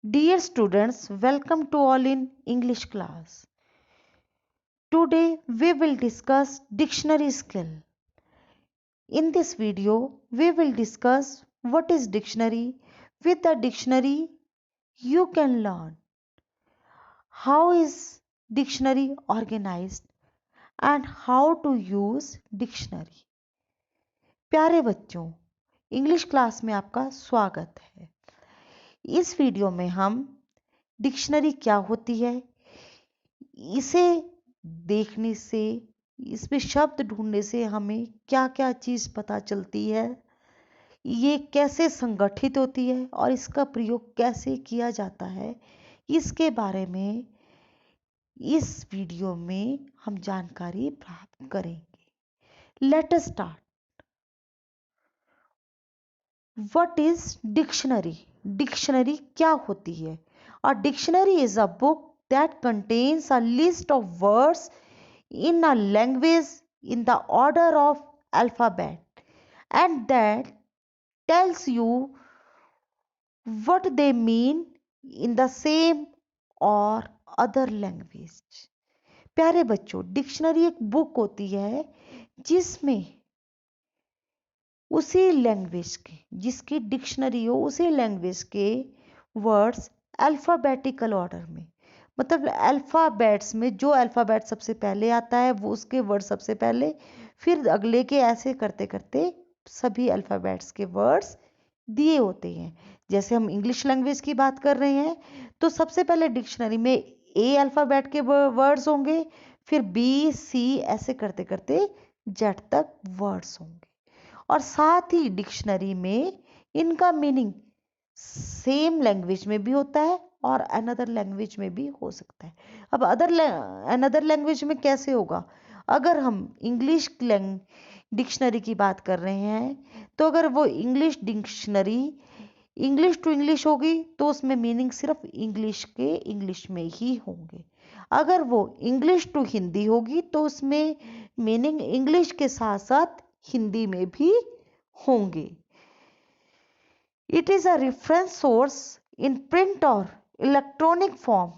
Dear students, welcome to all in English class. Today we will discuss dictionary skill. In this video, we will discuss what is dictionary. With the dictionary, you can learn how is dictionary organized and how to use dictionary. प्यारे बच्चों, English class में आपका स्वागत है। इस video में हम dictionary क्या होती है, इसे देखने से, इसमें शब्द ढूंढने से हमें क्या क्या चीज़ पता चलती है, ये कैसे संगठित होती है और इसका प्रयोग कैसे किया जाता है, इसके बारे में इस वीडियो में हम जानकारी प्राप्त करेंगे। Let us start. What is dictionary? Dictionary क्या होती है? A dictionary is a book that contains a list of words in a language in the order of alphabet and that tells you what they mean in the same or other language. प्यारे बच्चों, dictionary एक book होती है जिसमें उसी language के, जिसकी dictionary हो उसी लैंग्वेज के वर्ड्स अल्फ़ाबेटिकल ऑर्डर में, मतलब अल्फ़ाबेट्स में जो अल्फ़ाबेट सबसे पहले आता है वो उसके वर्ड सबसे पहले, फिर अगले के, ऐसे करते करते सभी अल्फ़ाबेट्स के वर्ड्स दिए होते हैं। जैसे हम इंग्लिश लैंग्वेज की बात कर रहे हैं तो सबसे पहले डिक्शनरी में ए अल्फ़ाबेट के वर्ड्स होंगे, फिर बी सी ऐसे करते करते जेड तक वर्ड्स होंगे और साथ ही डिक्शनरी में इनका मीनिंग सेम लैंग्वेज में भी होता है और अनदर लैंग्वेज में भी हो सकता है। अब अनदर लैंग्वेज में कैसे होगा? अगर हम इंग्लिश डिक्शनरी की बात कर रहे हैं तो अगर वो English dictionary English to English होगी तो उसमें मीनिंग सिर्फ इंग्लिश के इंग्लिश में ही होंगे। अगर वो इंग्लिश टू हिंदी होगी तो उसमें मीनिंग इंग्लिश के साथ साथ हिंदी में भी होंगे। It is a reference source in print or electronic form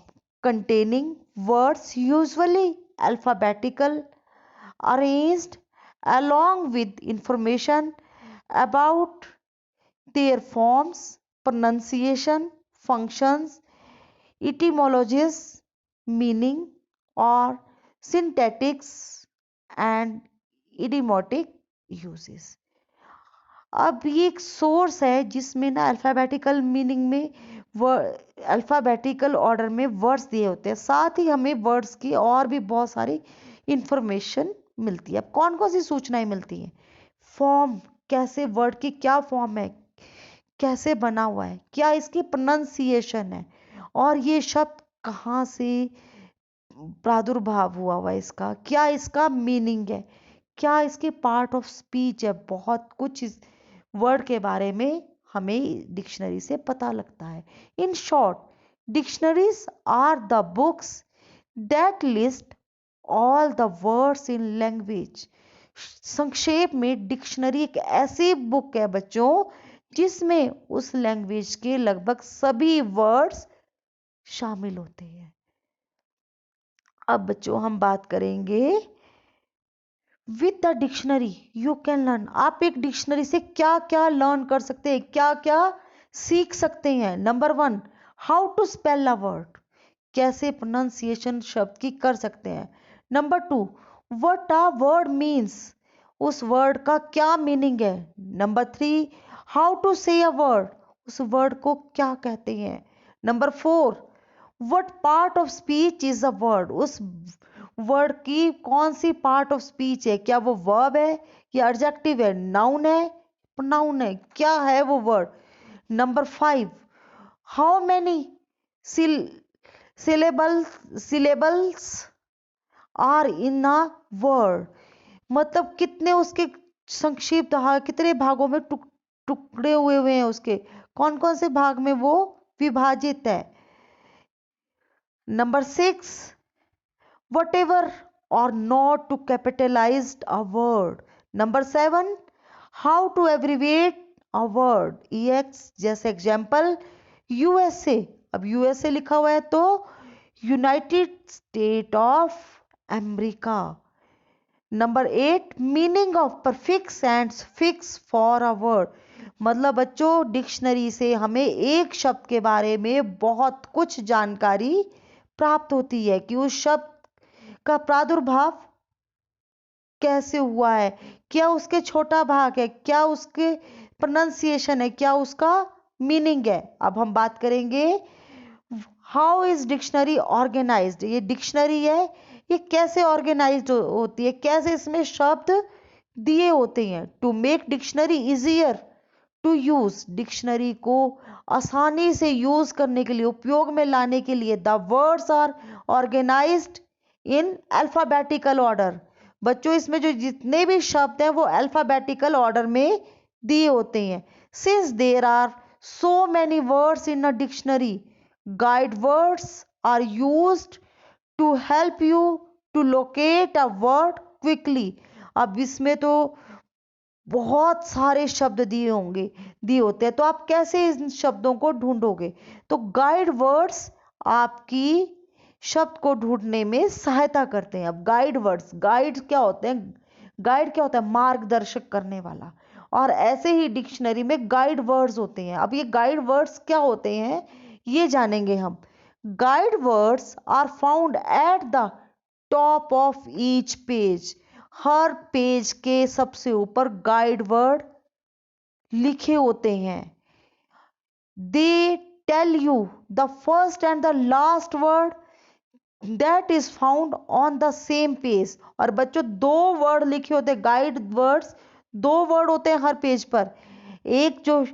containing words usually alphabetical arranged along with information about their forms, pronunciation, functions, etymologies, meaning or syntactics and idiomatic uses. अब ये एक source है जिसमें ना alphabetical meaning में alphabetical order में words दिए होते हैं, साथ ही हमें वर्ड्स की और भी बहुत सारी इंफॉर्मेशन मिलती है। अब कौन कौन सी सूचनाएं मिलती हैं? फॉर्म, कैसे वर्ड की क्या फॉर्म है, कैसे बना हुआ है, क्या इसकी प्रोनाउंसिएशन है और ये शब्द कहाँ से प्रादुर्भाव हुआ है, इसका क्या, इसका मीनिंग है, क्या इसके पार्ट ऑफ स्पीच है। बहुत कुछ इस वर्ड के बारे में हमें डिक्शनरी से पता लगता है। In short, dictionaries are the books that list all the words in language. संक्षेप में डिक्शनरी एक ऐसी बुक है बच्चों जिसमें उस लैंग्वेज के लगभग सभी वर्ड्स शामिल होते हैं। अब बच्चों हम बात करेंगे with the dictionary you can learn. आप एक डिक्शनरी से क्या क्या लर्न कर सकते हैं, क्या क्या सीख सकते हैं। Number 1, how to spell a word, कैसे प्रोनाउंसिएशन शब्द की कर सकते हैं। Number 2, what a word means, उस वर्ड का क्या मीनिंग है। नंबर 3, हाउ टू से अ वर्ड, उस वर्ड को क्या कहते हैं। Number 4, what part of speech is a word, उस वर्ड की कौन सी पार्ट ऑफ स्पीच है, क्या वो वर्ब है या एडजेक्टिव है, नाउन है, प्रोनाउन है, क्या है वो word. Number 5, how many syllables are in a word, मतलब कितने उसके संक्षिप्त, कितने भागों में टुकड़े हुए हैं, उसके कौन कौन से भाग में वो विभाजित है। Number 6, whatever or not to capitalize a word. Number 7, how to abbreviate a word, ex जैसे एग्जाम्पल USA अब यूएसए लिखा हुआ है तो United state of America. Number 8, meaning of prefix and suffix for a word. मतलब बच्चों dictionary से हमें एक शब्द के बारे में बहुत कुछ जानकारी प्राप्त होती है कि उस शब्द का प्रादुर्भाव कैसे हुआ है, क्या उसके छोटा भाग है, क्या उसके प्रोनाउंसिएशन है, क्या उसका मीनिंग है। अब हम बात करेंगे हाउ इज डिक्शनरी ऑर्गेनाइज्ड। ये डिक्शनरी है, ये कैसे ऑर्गेनाइज्ड होती है, कैसे इसमें शब्द दिए होते हैं। To make dictionary easier to use, dictionary को आसानी से यूज करने के लिए, उपयोग में लाने के लिए, the words are organised in alphabetical order. बच्चों इसमें जो जितने भी शब्द हैं वो अल्फाबेटिकल ऑर्डर में दिए होते हैं। Since there are so many words in a dictionary, guide words are used to help you to locate a word quickly. अब इसमें तो बहुत सारे शब्द दिए होते हैं, तो आप कैसे इन शब्दों को ढूंढोगे। तो गाइड वर्ड्स आपकी शब्द को ढूंढने में सहायता करते हैं। अब गाइड वर्ड्स, गाइड क्या होते हैं, गाइड क्या होता है, मार्गदर्शक करने वाला। और ऐसे ही डिक्शनरी में गाइड वर्ड्स होते हैं। अब ये गाइड वर्ड्स क्या होते हैं ये जानेंगे हम। Guide words are found at the top of each page. हर पेज के सबसे ऊपर गाइड वर्ड लिखे होते हैं। They tell you the first and the last word that is found on the same page. और बच्चों दो वर्ड लिखे होते हैं, गाइड वर्ड्स दो वर्ड होते हैं हर पेज पर। एक जो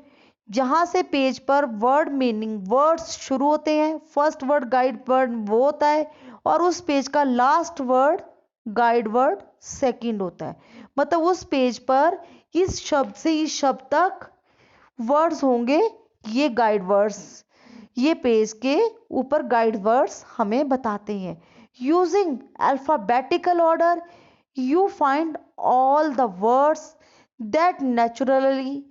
जहां से पेज पर वर्ड मीनिंग वर्ड्स शुरू होते हैं, फर्स्ट वर्ड गाइड वर्ड वो होता है, और उस पेज का last word guide word second होता है। मतलब उस पेज पर इस शब्द से इस शब्द तक वर्ड्स होंगे, ये गाइड वर्ड्स, ये पेज के ऊपर गाइड वर्ड्स हमें बताते हैं। Using alphabetical order you find all the words that naturally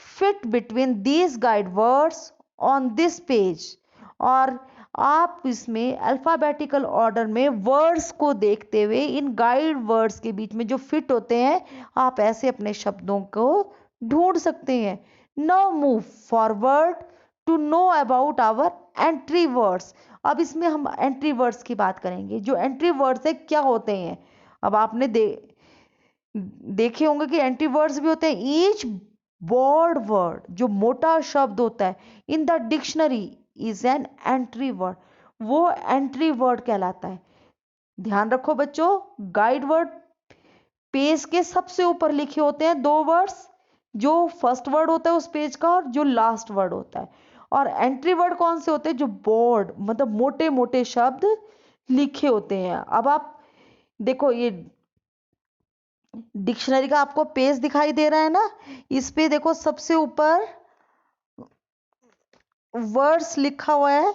fit between these guide words on this page. और आप इसमें अल्फाबेटिकल ऑर्डर में वर्ड्स को देखते हुए इन गाइड वर्ड्स के बीच में जो फिट होते हैं, आप ऐसे अपने शब्दों को ढूंढ सकते हैं। Now move forward to know about our entry words. अब इसमें हम एंट्री वर्ड्स की बात करेंगे। जो एंट्री वर्ड्स है क्या होते हैं, अब आपने देखे होंगे कि एंट्री वर्ड्स भी होते हैं। ईच बोल्ड वर्ड, जो मोटा शब्द होता है in the dictionary is an entry word, वो एंट्री वर्ड कहलाता है। ध्यान रखो बच्चों, गाइड वर्ड पेज के सबसे ऊपर लिखे होते हैं दो वर्ड्स, जो फर्स्ट वर्ड होता है उस पेज का और जो लास्ट वर्ड होता है। और एंट्री वर्ड कौन से होते हैं, जो बोर्ड मतलब मोटे मोटे शब्द लिखे होते हैं। अब आप देखो ये डिक्शनरी का आपको पेज दिखाई दे रहा है ना, इस पे देखो सबसे ऊपर वर्ड्स लिखा हुआ है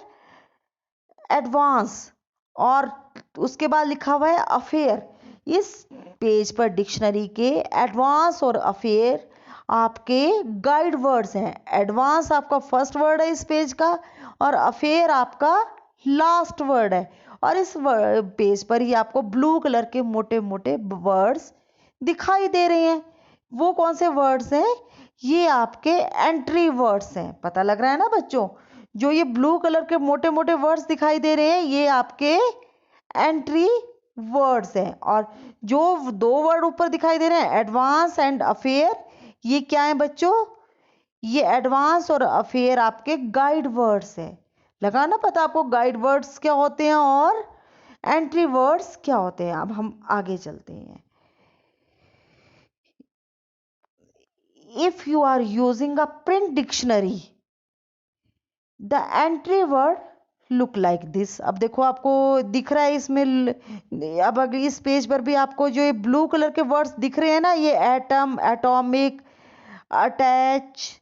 एडवांस, और उसके बाद लिखा हुआ है अफेयर। इस पेज पर डिक्शनरी के एडवांस और अफेयर आपके गाइड वर्ड्स हैं। एडवांस आपका फर्स्ट वर्ड है इस पेज का, और अफेयर आपका लास्ट वर्ड है। और इस पेज पर ही आपको ब्लू कलर के मोटे मोटे वर्ड्स दिखाई दे रहे हैं। वो कौन से वर्ड्स हैं, ये आपके एंट्री वर्ड्स हैं। पता लग रहा है ना बच्चों, जो ये ब्लू कलर के मोटे मोटे वर्ड्स दिखाई दे रहे हैं ये आपके एंट्री वर्ड्स हैं। और जो दो वर्ड ऊपर दिखाई दे रहे हैं एडवांस एंड अफेयर, ये क्या है बच्चों, ये एडवांस और अफेयर आपके गाइड वर्ड्स है। लगा ना पता आपको गाइड वर्ड्स क्या होते हैं और एंट्री वर्ड्स क्या होते हैं। अब हम आगे चलते हैं। If you are using a print dictionary the entry word look like this. अब देखो आपको दिख रहा है इसमें, अब अगर इस पेज पर भी आपको जो ये ब्लू कलर के वर्ड्स दिख रहे हैं ना, ये atom, atomic, attach,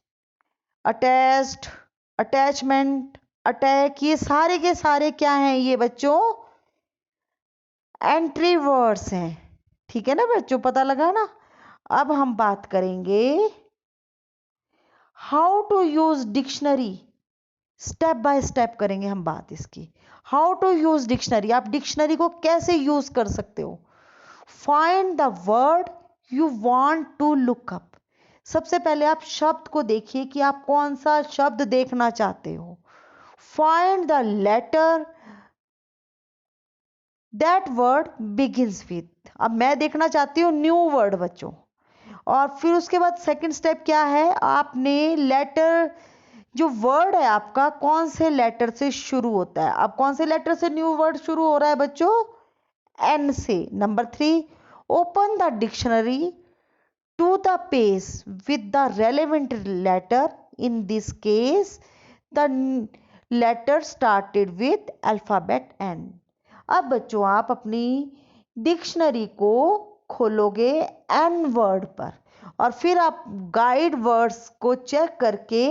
attached, attachment, attack, ये सारे के सारे क्या हैं, ये बच्चों एंट्री वर्ड्स हैं। ठीक है ना बच्चों, पता लगा ना। अब हम बात करेंगे how to use dictionary step by step करेंगे हम बात इसकी। हाउ टू यूज डिक्शनरी, आप डिक्शनरी को कैसे यूज कर सकते हो। Find the word you want to look up, सबसे पहले आप शब्द को देखिए कि आप कौन सा शब्द देखना चाहते हो। Find the letter that word begins with, अब मैं देखना चाहती हूँ न्यू वर्ड बच्चों। और फिर उसके बाद सेकंड स्टेप क्या है, आपने लेटर, जो वर्ड है आपका कौन से लेटर से शुरू होता है। अब कौन से लेटर से न्यू वर्ड शुरू हो रहा है बच्चों, एन से। Number 3, open the dictionary to the page with the relevant letter, in this case the letter started with alphabet N. अब बच्चों आप अपनी डिक्शनरी को खोलोगे एन वर्ड पर, और फिर आप गाइड वर्ड्स को चेक करके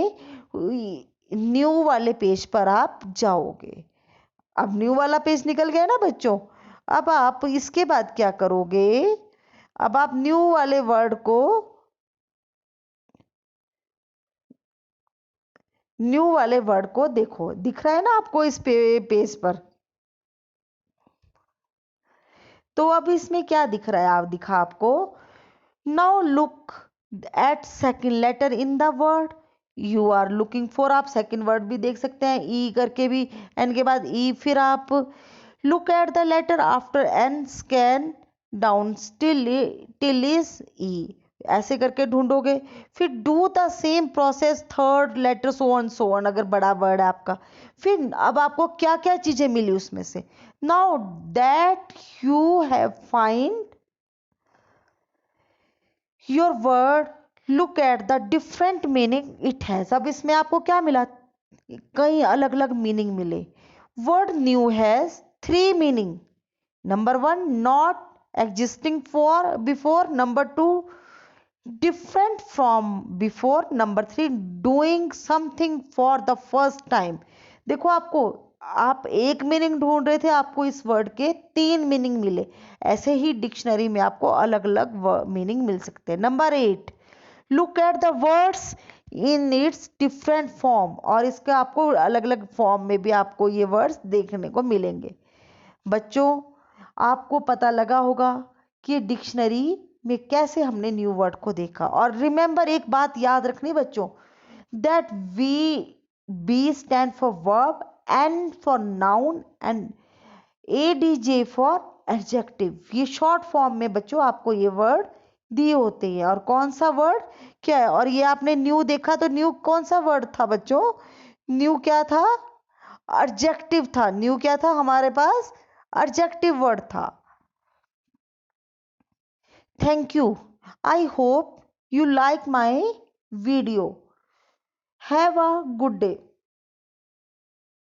न्यू वाले पेज पर आप जाओगे। अब न्यू वाला पेज निकल गया ना बच्चों। अब आप इसके बाद क्या करोगे, अब आप न्यू वाले वर्ड को देखो, दिख रहा है ना आपको इस पेज पर। तो अब इसमें क्या दिख रहा है, आप दिखा आपको, now look at second letter in the word you are looking for. आप सेकेंड वर्ड भी देख सकते हैं, ई करके भी, एन के बाद ई, फिर आप look at the letter after n, scan down till is e, ऐसे करके ढूंढोगे। फिर do the same process third letter, so on अगर बड़ा वर्ड है आपका। फिर अब आपको क्या क्या चीजें मिली उसमें से, now that you have find your word look at the different meaning it has. अब इसमें आपको क्या मिला, कई अलग अलग मीनिंग मिले। Word new has 3 meaning, number 1 not existing for before, number 2 different from before, number 3 doing something for the first time. देखो आपको, आप एक मीनिंग ढूंढ रहे थे, आपको इस वर्ड के 3 मीनिंग मिले। ऐसे ही डिक्शनरी में आपको अलग अलग मीनिंग मिल सकते हैं। Number 8, look at the words in its different form, और इसके आपको अलग अलग फॉर्म में भी आपको ये वर्ड्स देखने को मिलेंगे। बच्चों आपको पता लगा होगा कि डिक्शनरी में कैसे हमने न्यू वर्ड को देखा। और रिमेंबर, एक बात याद रखनी बच्चों, that B stand for verb, N for noun, and ADJ for adjective. ये शॉर्ट फॉर्म में बच्चों आपको ये वर्ड दिए होते हैं। और कौन सा वर्ड क्या है, और ये आपने न्यू देखा, तो न्यू कौन सा वर्ड था बच्चों, न्यू क्या था, एडजेक्टिव था। न्यू क्या था हमारे पास, एडजेक्टिव वर्ड था। Thank you, I hope you like my video. Have a good day.